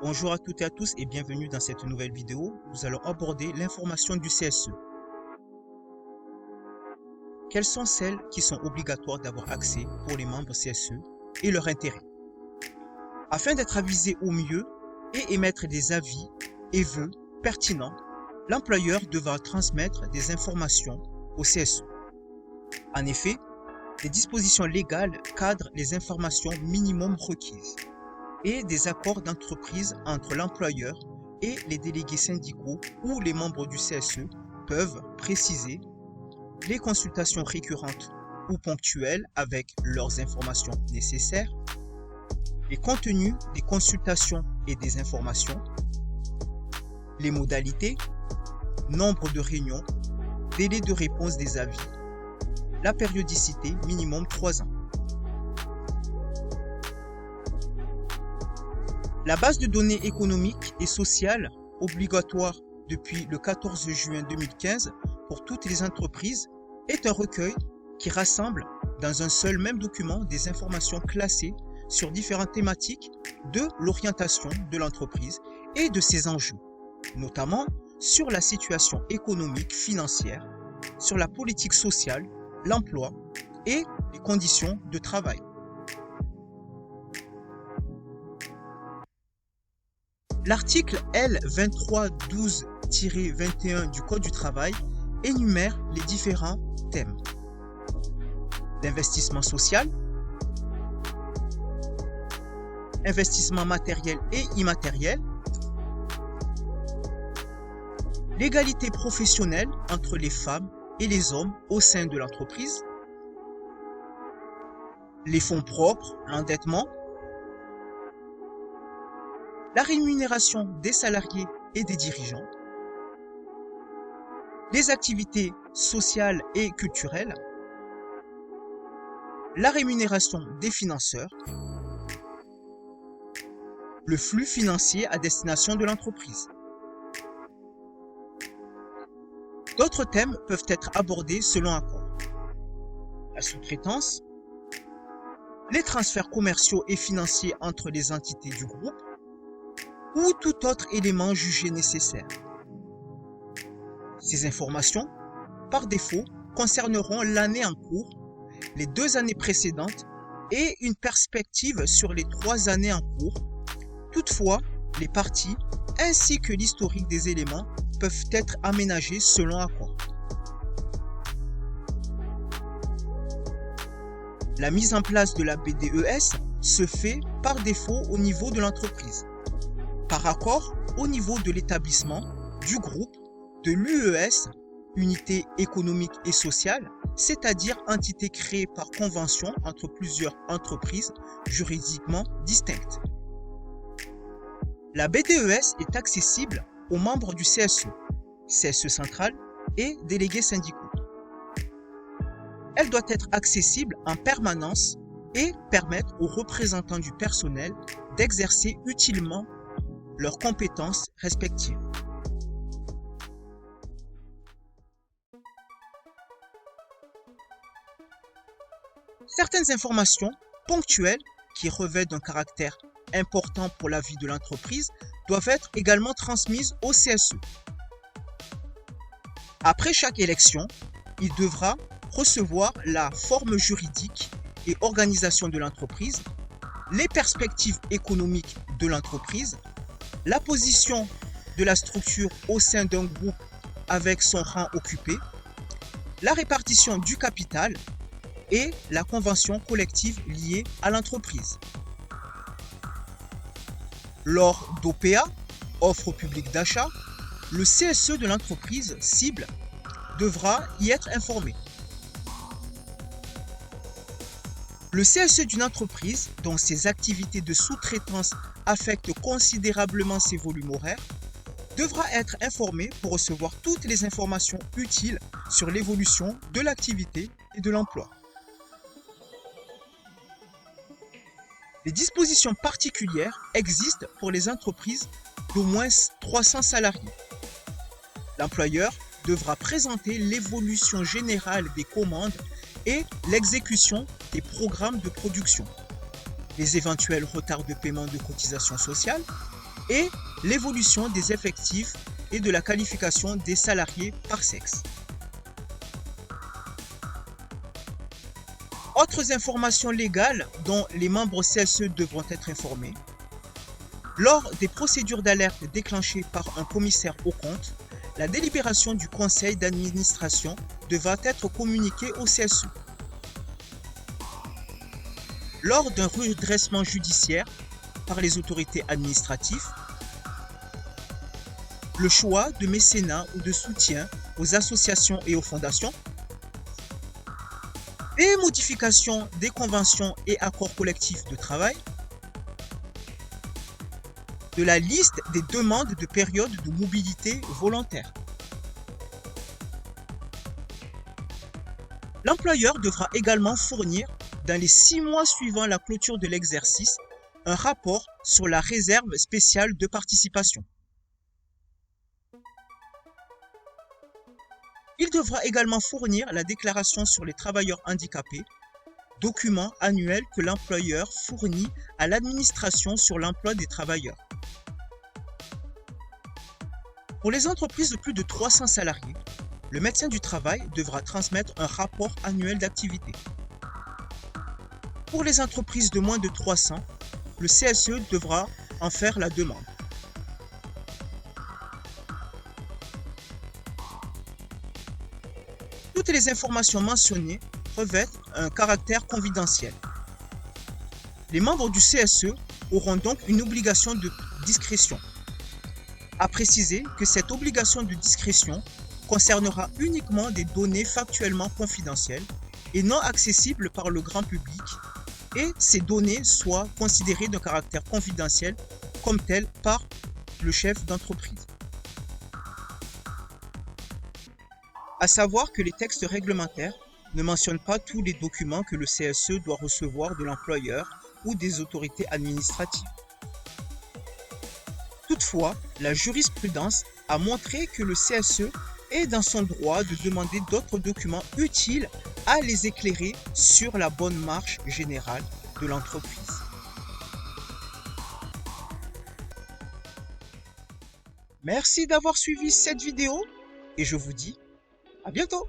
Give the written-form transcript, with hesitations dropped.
Bonjour à toutes et à tous et bienvenue dans cette nouvelle vidéo. Nous allons aborder l'information du CSE. Quelles sont celles qui sont obligatoires d'avoir accès pour les membres CSE et leur intérêt? Afin d'être avisé au mieux et émettre des avis et vœux pertinents, l'employeur devra transmettre des informations au CSE. En effet, les dispositions légales cadrent les informations minimum requises et des accords d'entreprise entre l'employeur et les délégués syndicaux ou les membres du CSE peuvent préciser les consultations récurrentes ou ponctuelles avec leurs informations nécessaires, les contenus des consultations et des informations, les modalités, nombre de réunions, délai de réponse des avis, la périodicité minimum 3 ans. La base de données économiques et sociales obligatoire depuis le 14 juin 2015 pour toutes les entreprises est un recueil qui rassemble dans un seul même document des informations classées sur différentes thématiques de l'orientation de l'entreprise et de ses enjeux, notamment sur la situation économique, financière, sur la politique sociale, l'emploi et les conditions de travail. L'article L2312-21 du Code du travail énumère les différents thèmes. L'investissement social, investissement matériel et immatériel, l'égalité professionnelle entre les femmes et les hommes au sein de l'entreprise, les fonds propres, l'endettement, la rémunération des salariés et des dirigeants, les activités sociales et culturelles, la rémunération des financeurs, le flux financier à destination de l'entreprise. D'autres thèmes peuvent être abordés selon accord. La sous-traitance, les transferts commerciaux et financiers entre les entités du groupe, ou tout autre élément jugé nécessaire. Ces informations, par défaut, concerneront l'année en cours, les 2 années précédentes et une perspective sur les 3 années en cours. Toutefois, les parties ainsi que l'historique des éléments peuvent être aménagés selon accord. La mise en place de la BDES se fait par défaut au niveau de l'entreprise, par accord au niveau de l'établissement, du groupe, de l'UES, unité économique et sociale, c'est-à-dire entité créée par convention entre plusieurs entreprises juridiquement distinctes. La BDES est accessible aux membres du CSE, CSE central et délégués syndicaux. Elle doit être accessible en permanence et permettre aux représentants du personnel d'exercer utilement leurs compétences respectives. Certaines informations ponctuelles qui revêtent d'un caractère important pour la vie de l'entreprise doivent être également transmises au CSE. Après chaque élection, il devra recevoir la forme juridique et organisation de l'entreprise, les perspectives économiques de l'entreprise, la position de la structure au sein d'un groupe avec son rang occupé, la répartition du capital et la convention collective liée à l'entreprise. Lors d'OPA, offre publique d'achat, le CSE de l'entreprise cible devra y être informé. Le CSE d'une entreprise dont ses activités de sous-traitance affectent considérablement ses volumes horaires devra être informé pour recevoir toutes les informations utiles sur l'évolution de l'activité et de l'emploi. Les dispositions particulières existent pour les entreprises d'au moins 300 salariés. L'employeur devra présenter l'évolution générale des commandes et l'exécution des programmes de production, les éventuels retards de paiement de cotisations sociales, et l'évolution des effectifs et de la qualification des salariés par sexe. Autres informations légales dont les membres CSE devront être informés. Lors des procédures d'alerte déclenchées par un commissaire aux comptes, la délibération du conseil d'administration devra être communiquée au CSE. Lors d'un redressement judiciaire par les autorités administratives, le choix de mécénat ou de soutien aux associations et aux fondations, des modifications des conventions et accords collectifs de travail, de la liste des demandes de période de mobilité volontaire. L'employeur devra également fournir, dans les 6 mois suivant la clôture de l'exercice, un rapport sur la réserve spéciale de participation. Il devra également fournir la déclaration sur les travailleurs handicapés, document annuel que l'employeur fournit à l'administration sur l'emploi des travailleurs. Pour les entreprises de plus de 300 salariés, le médecin du travail devra transmettre un rapport annuel d'activité. Pour les entreprises de moins de 300, le CSE devra en faire la demande. Toutes les informations mentionnées revêtent un caractère confidentiel. Les membres du CSE auront donc une obligation de discrétion. À préciser que cette obligation de discrétion concernera uniquement des données factuellement confidentielles et non accessibles par le grand public, et ces données soient considérées d'un caractère confidentiel comme telles par le chef d'entreprise. À savoir que les textes réglementaires ne mentionnent pas tous les documents que le CSE doit recevoir de l'employeur ou des autorités administratives. Toutefois, la jurisprudence a montré que le CSE est dans son droit de demander d'autres documents utiles à les éclairer sur la bonne marche générale de l'entreprise. Merci d'avoir suivi cette vidéo et je vous dis à bientôt.